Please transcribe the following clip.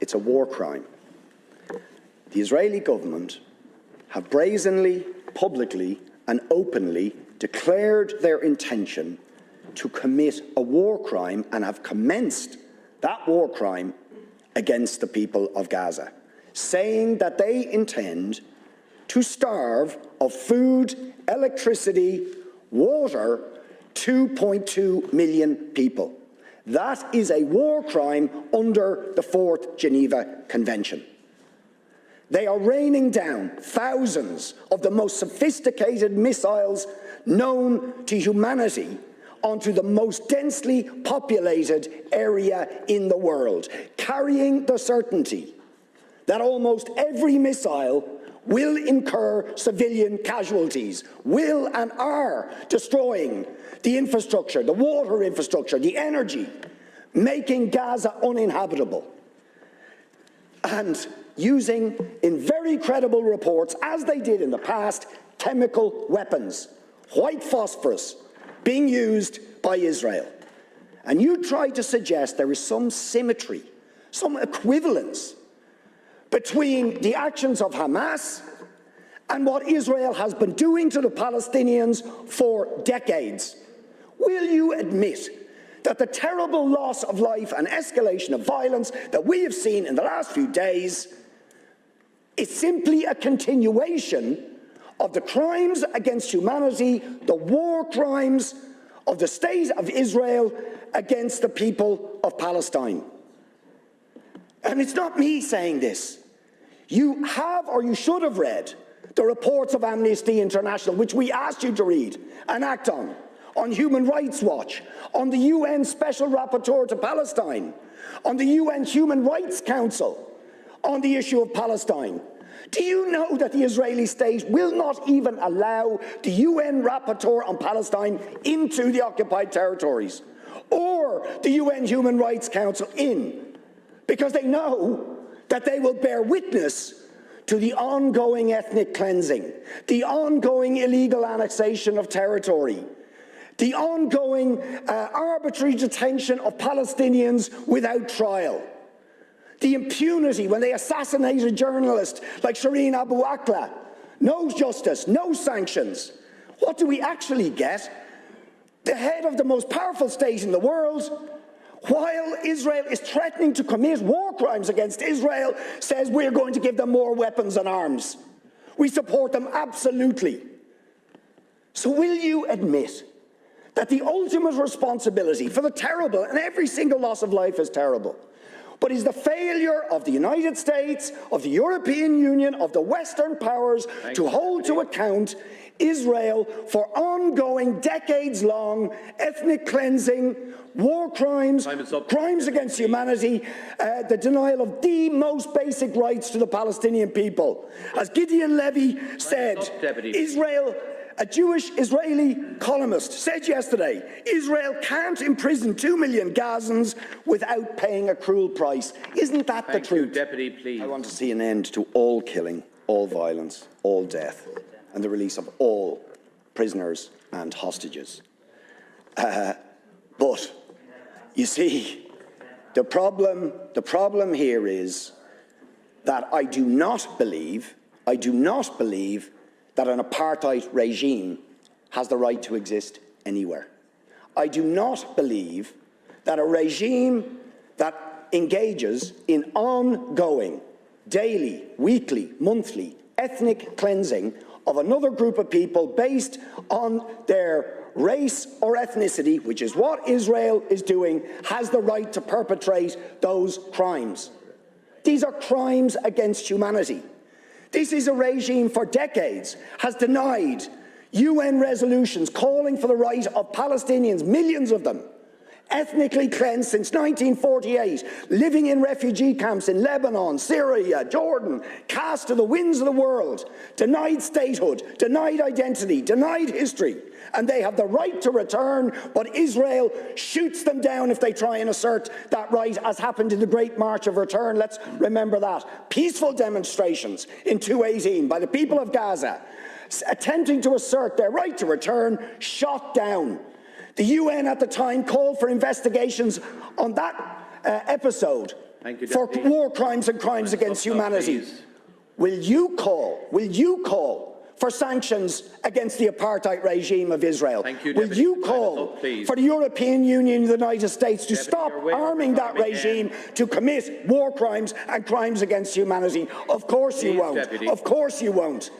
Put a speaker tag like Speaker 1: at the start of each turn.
Speaker 1: It's a war crime. The Israeli government have brazenly, publicly and openly declared their intention to commit a war crime and have commenced that war crime against the people of Gaza, saying that they intend to starve of food, electricity, water 2.2 million people. That is a war crime under the Fourth Geneva Convention. They are raining down thousands of the most sophisticated missiles known to humanity onto the most densely populated area in the world, carrying the certainty that almost every missile will incur civilian casualties, will and are destroying the infrastructure, the water infrastructure, the energy, making Gaza uninhabitable. And using, in very credible reports, as they did in the past, chemical weapons, white phosphorus, being used by Israel. And you try to suggest there is some symmetry, some equivalence between the actions of Hamas and what Israel has been doing to the Palestinians for decades. Will you admit that the terrible loss of life and escalation of violence that we have seen in the last few days is simply a continuation of the crimes against humanity, the war crimes of the state of Israel against the people of Palestine? And it's not me saying this. You have, or you should have read, the reports of Amnesty International, which we asked you to read and act on Human Rights Watch, on the UN Special Rapporteur to Palestine, on the UN Human Rights Council, on the issue of Palestine. Do you know that the Israeli state will not even allow the UN Rapporteur on Palestine into the occupied territories, or the UN Human Rights Council in, because they know that they will bear witness to the ongoing ethnic cleansing, the ongoing illegal annexation of territory, the ongoing arbitrary detention of Palestinians without trial, the impunity when they assassinate a journalist like Shireen Abu Akleh. No justice, no sanctions. What do we actually get? The head of the most powerful state in the world, while Israel is threatening to commit war crimes against Israel, says we're going to give them more weapons and arms. We support them absolutely. So will you admit that the ultimate responsibility for the terrible, and every single loss of life is terrible, but is the failure of the United States, of the European Union, of the Western powers to hold to account Israel for ongoing, decades-long ethnic cleansing, war crimes, crimes against humanity, the denial of the most basic rights to the Palestinian people? As Gideon Levy said, Israel, a Jewish Israeli columnist, said yesterday, Israel can't imprison 2 million Gazans without paying a cruel price. Isn't that the truth?
Speaker 2: Deputy, please.
Speaker 1: I want to see an end to all killing, all violence, all death, and the release of all prisoners and hostages. But, you see, the problem here is that I do not believe that an apartheid regime has the right to exist anywhere. I do not believe that a regime that engages in ongoing, daily, weekly, monthly, ethnic cleansing of another group of people based on their race or ethnicity, which is what Israel is doing, has the right to perpetrate those crimes. These are crimes against humanity. This is a regime for decades has denied UN resolutions calling for the right of Palestinians, millions of them, ethnically cleansed since 1948, living in refugee camps in Lebanon, Syria, Jordan, cast to the winds of the world, denied statehood, denied identity, denied history, and they have the right to return, but Israel shoots them down if they try and assert that right, as happened in the Great March of Return. Let's remember that. Peaceful demonstrations in 2018 by the people of Gaza, attempting to assert their right to return, shot down. The UN at the time called for investigations on that episode
Speaker 2: Thank you,
Speaker 1: for
Speaker 2: Deputy.
Speaker 1: war crimes and crimes against humanity.
Speaker 2: Please.
Speaker 1: Will you call for sanctions against the apartheid regime of Israel?
Speaker 2: Thank you,
Speaker 1: Will
Speaker 2: Deputy.
Speaker 1: you
Speaker 2: Time is
Speaker 1: call
Speaker 2: up, please.
Speaker 1: for the European Union and the United States to
Speaker 2: Deputy,
Speaker 1: stop
Speaker 2: you're way over
Speaker 1: arming that
Speaker 2: time
Speaker 1: regime
Speaker 2: again.
Speaker 1: to commit war crimes and crimes against humanity? Of course you
Speaker 2: Please,
Speaker 1: won't.
Speaker 2: Deputy.
Speaker 1: Of course you won't.